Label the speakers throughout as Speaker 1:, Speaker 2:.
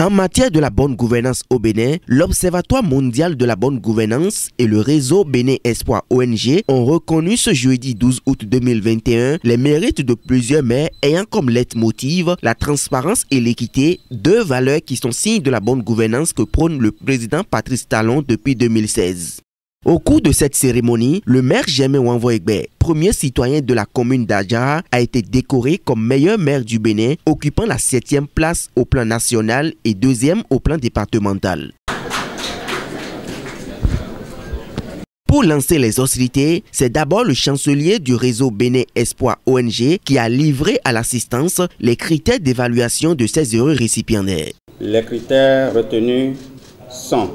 Speaker 1: En matière de la bonne gouvernance au Bénin, l'Observatoire mondial de la bonne gouvernance et le réseau Bénin Espoir ONG ont reconnu ce jeudi 12 août 2021 les mérites de plusieurs maires ayant comme leitmotiv la transparence et l'équité, deux valeurs qui sont signes de la bonne gouvernance que prône le président Patrice Talon depuis 2016. Au cours de cette cérémonie, le maire Germain Wanvoegbe, premier citoyen de la commune d'Adjara, a été décoré comme meilleur maire du Bénin, occupant la 7e place au plan national et 2e au plan départemental. Pour lancer les hostilités, c'est d'abord le chancelier du réseau Bénin Espoir ONG qui a livré à l'assistance les critères d'évaluation de ces heureux récipiendaires.
Speaker 2: Les critères retenus sont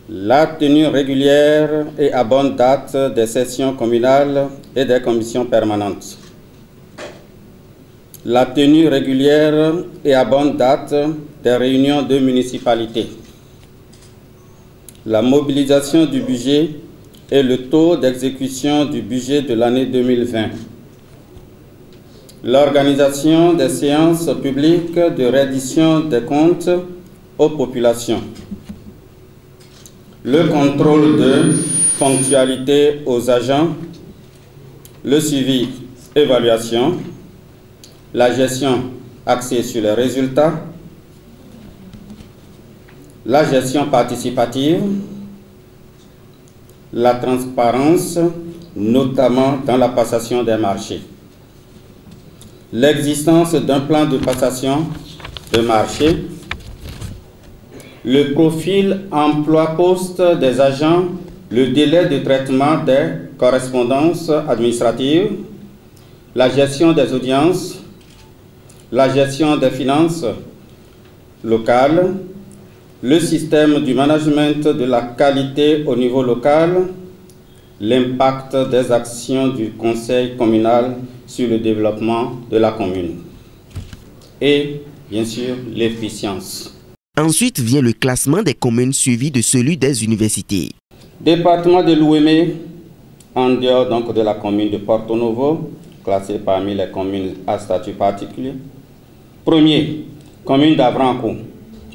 Speaker 2: la tenue régulière et à bonne date des sessions communales et des commissions permanentes. La tenue régulière et à bonne date des réunions de municipalité. La mobilisation du budget et le taux d'exécution du budget de l'année 2020. L'organisation des séances publiques de reddition des comptes aux populations. Le contrôle de ponctualité aux agents, le suivi, évaluation, la gestion axée sur les résultats, la gestion participative, la transparence, notamment dans la passation des marchés, l'existence d'un plan de passation de marché, le profil emploi-poste des agents, le délai de traitement des correspondances administratives, la gestion des audiences, la gestion des finances locales, le système du management de la qualité au niveau local, l'impact des actions du conseil communal sur le développement de la commune et, bien sûr, l'efficience.
Speaker 1: Ensuite vient le classement des communes suivi de celui des universités.
Speaker 2: Département de l'Ouémé, en dehors donc de la commune de Porto Novo, classée parmi les communes à statut particulier. Premier, commune d'Avranco,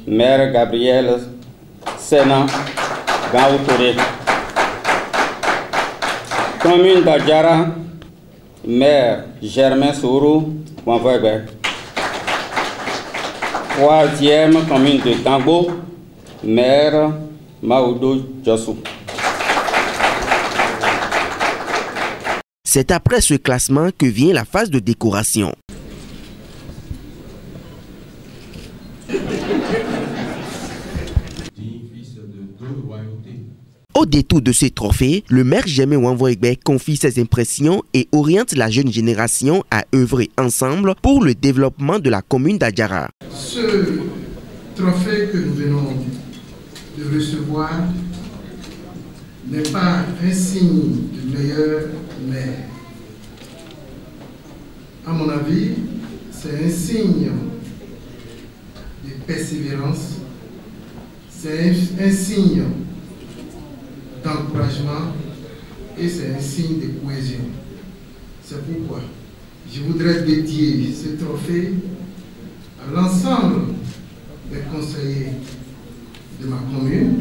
Speaker 2: maire Gabriel Sena Gaoutouré. Commune d'Adjara, maire Germain Sourou Wanvoegbe. Troisième commune de Tango, maire Maoudou Djossou.
Speaker 1: C'est après ce classement que vient la phase de décoration. Au détour de ces trophées, le maire Germain Wanvoegbe confie ses impressions et oriente la jeune génération à œuvrer ensemble pour le développement de la commune d'Adjara.
Speaker 3: Ce trophée que nous venons de recevoir n'est pas un signe du meilleur maire. À mon avis, c'est un signe de persévérance, c'est un signe d'encouragement et c'est un signe de cohésion. C'est pourquoi je voudrais dédier ce trophée à l'ensemble des conseillers de ma commune,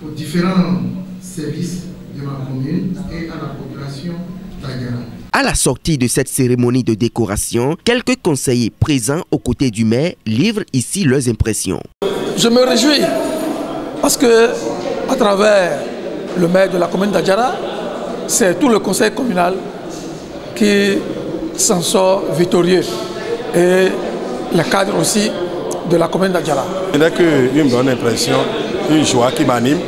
Speaker 3: aux différents services de ma commune et à la population d'Adjara.
Speaker 1: À la sortie de cette cérémonie de décoration, quelques conseillers présents aux côtés du maire livrent ici leurs impressions.
Speaker 4: Je me réjouis parce que, à travers le maire de la commune d'Adjara, c'est tout le conseil communal qui s'en sort victorieux et les cadres aussi de la commune d'Adjara.
Speaker 5: Ce n'est qu'une bonne impression, une joie qui m'anime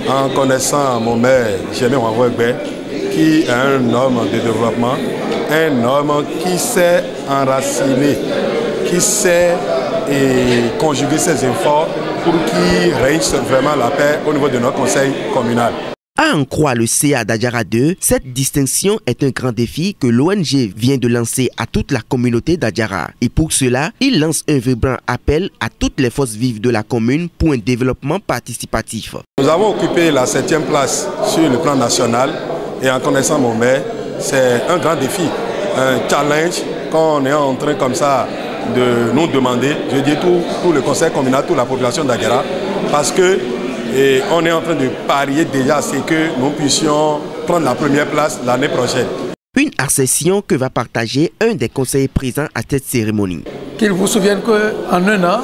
Speaker 5: en connaissant mon maire Germain Wanvoegbe, qui est un homme de développement, un homme qui sait enraciner, qui sait conjuguer ses efforts pour qu'il règne vraiment la paix au niveau de notre conseil communal.
Speaker 1: À en croire le CA d'Adjara 2, cette distinction est un grand défi que l'ONG vient de lancer à toute la communauté d'Adjara. Et pour cela, il lance un vibrant appel à toutes les forces vives de la commune pour un développement participatif.
Speaker 5: Nous avons occupé la 7e place sur le plan national et en connaissant mon maire, c'est un grand défi, un challenge qu'on est en train comme ça de nous demander, je dis tout le conseil communal, toute la population d'Agara, parce que on est en train de parier déjà à ce que nous puissions prendre la première place l'année prochaine.
Speaker 1: Une accession que va partager un des conseillers présents à cette cérémonie.
Speaker 4: Qu'il vous souvienne qu'en un an,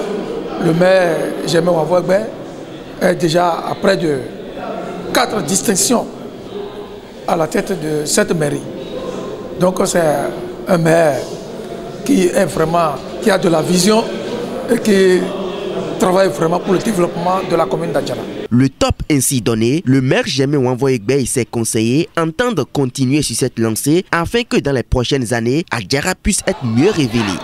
Speaker 4: le maire Germain Wavoegbe est déjà à près de 4 distinctions à la tête de cette mairie. Donc c'est un maire qui a de la vision et qui travaille vraiment pour le développement de la commune d'Adjara.
Speaker 1: Le top ainsi donné, le maire Germain Wavoegbe et ses conseillers entendent continuer sur cette lancée afin que dans les prochaines années, Adjara puisse être mieux révélée.